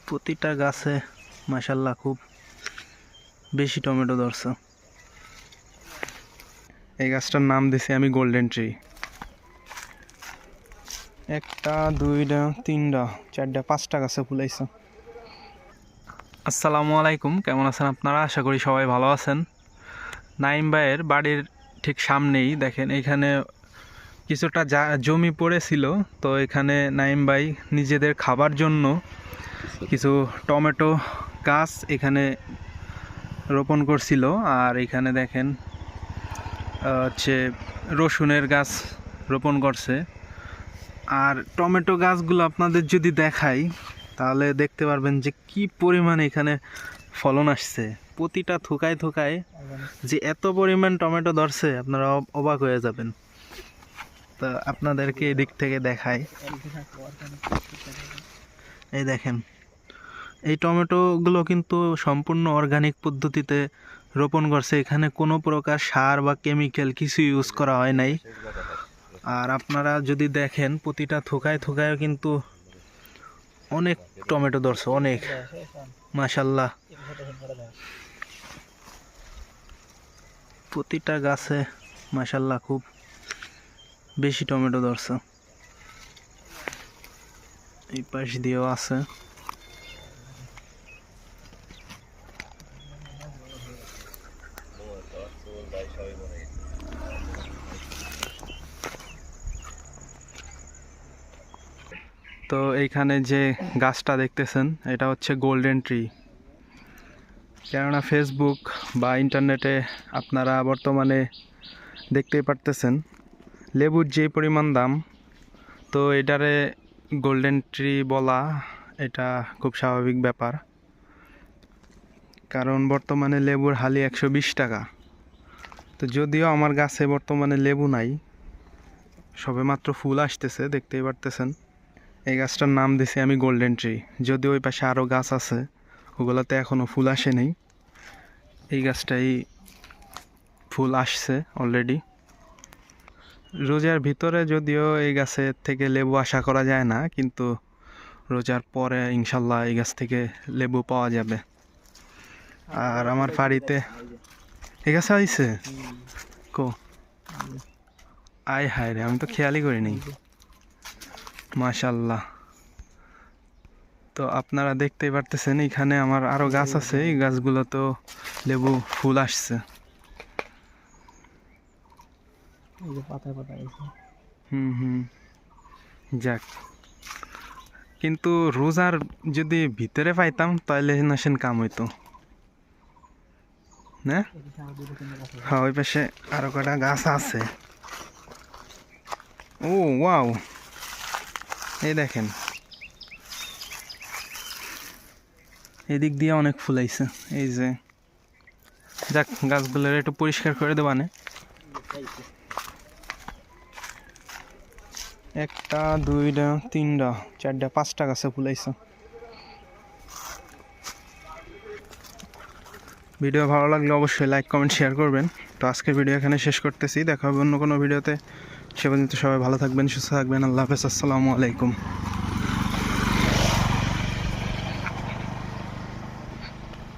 প্রতিটা গাছে মাশাআল্লাহ খুব বেশি টমেটো ধরছে। এই গাছটার নাম দিছি আমি গোল্ডেন ট্রি। একটা, দুইটা, তিনটা, চারটা, পাঁচটা গাছে ফুলাইছে। আসসালামু আলাইকুম, কেমন আছেন আপনারা? আশা করি সবাই ভালো আছেন। নাইম ভাইয়ের বাড়ির ঠিক সামনেই দেখেন এখানে কিছুটা জমি পড়েছিল, তো এখানে নাইম ভাই নিজেদের খাবার জন্য কিছু টমেটো গাছ এখানে রোপণ করছিল। আর এখানে দেখেন হচ্ছে রসুনের গাছ রোপণ করছে। আর টমেটো গাছগুলো আপনাদের যদি দেখাই তাহলে দেখতে পারবেন যে কি পরিমাণ এখানে ফলন আসছে। প্রতিটা থোকায় থোকায় যে এত পরিমাণ টমেটো ধরছে আপনারা অবাক হয়ে যাবেন। তা আপনাদেরকে এদিক থেকে দেখাই, এই দেখেন এই টমেটোগুলো কিন্তু সম্পূর্ণ অর্গানিক পদ্ধতিতে রোপণ করছে। এখানে কোনো প্রকার সার বা কেমিক্যাল কিছু ইউজ করা হয় নাই। আর আপনারা যদি দেখেন প্রতিটা থোকায় থোকায় কিন্তু অনেক টমেটো ধরছে, অনেক মাশাআল্লাহ। প্রতিটা গাছে মাশাআল্লাহ খুব বেশি টমেটো ধরছে। এই পাশ দিয়েও আছে। তো এইখানে যে গাছটা দেখতেছেন এটা হচ্ছে গোল্ডেন ট্রি। কেননা ফেসবুক বা ইন্টারনেটে আপনারা বর্তমানে দেখতেই পারতেছেন লেবুর যে পরিমাণ দাম, তো এটারে গোল্ডেন ট্রি বলা এটা খুব স্বাভাবিক ব্যাপার। কারণ বর্তমানে লেবুর হালি 120 টাকা। তো যদিও আমার গাছে বর্তমানে লেবু নাই, সবে মাত্র ফুল আসতেছে, দেখতেই পারতেছেন। এই গাছটার নাম দিছি আমি গোল্ডেন ট্রি। যদিও ওই পাশে আরও গাছ আছে, ওগুলোতে এখনও ফুল আসেনি। এই গাছটাই ফুল আসছে অলরেডি। রোজার ভিতরে যদিও এই গাছের থেকে লেবু আশা করা যায় না, কিন্তু রোজার পরে ইনশাল্লাহ এই গাছ থেকে লেবু পাওয়া যাবে। আর আমার বাড়িতে এই গাছে আইছে কো আয় হায় রে, আমি তো খেয়ালই করিনি। মাশাল্লাহ। তো আপনারা দেখতেই পারতেছেন এখানে আমার আরো গাছ আছে, এই গাছগুলো তো লেবু ফুল আসছে। যাক, কিন্তু রোজার যদি ভিতরে পাইতাম তাহলে নাসেন কাম হইতো না। হ্যাঁ, ওই পাশে আরো কটা গাছ আছে। ও ওয়াও, এই দেখেন এদিক দিয়ে অনেক ফুল আইছে। এই যে যাক, গাছগুলোর একটু পরিষ্কার করে দেবানে। একটা, দুইটা, তিনটা, চারটা, পাঁচটা গাছে ফুল আইছে। ভিডিও ভালো লাগলে অবশ্যই লাইক, কমেন্ট, শেয়ার করবেন। তো আজকের ভিডিও এখানে শেষ করতেছি, দেখা হবে অন্য কোনো ভিডিওতে। সে পর্যন্ত সবাই ভালো থাকবেন, সুস্থ থাকবেন। আল্লাহ হাফেজ, আসসালামু আলাইকুম।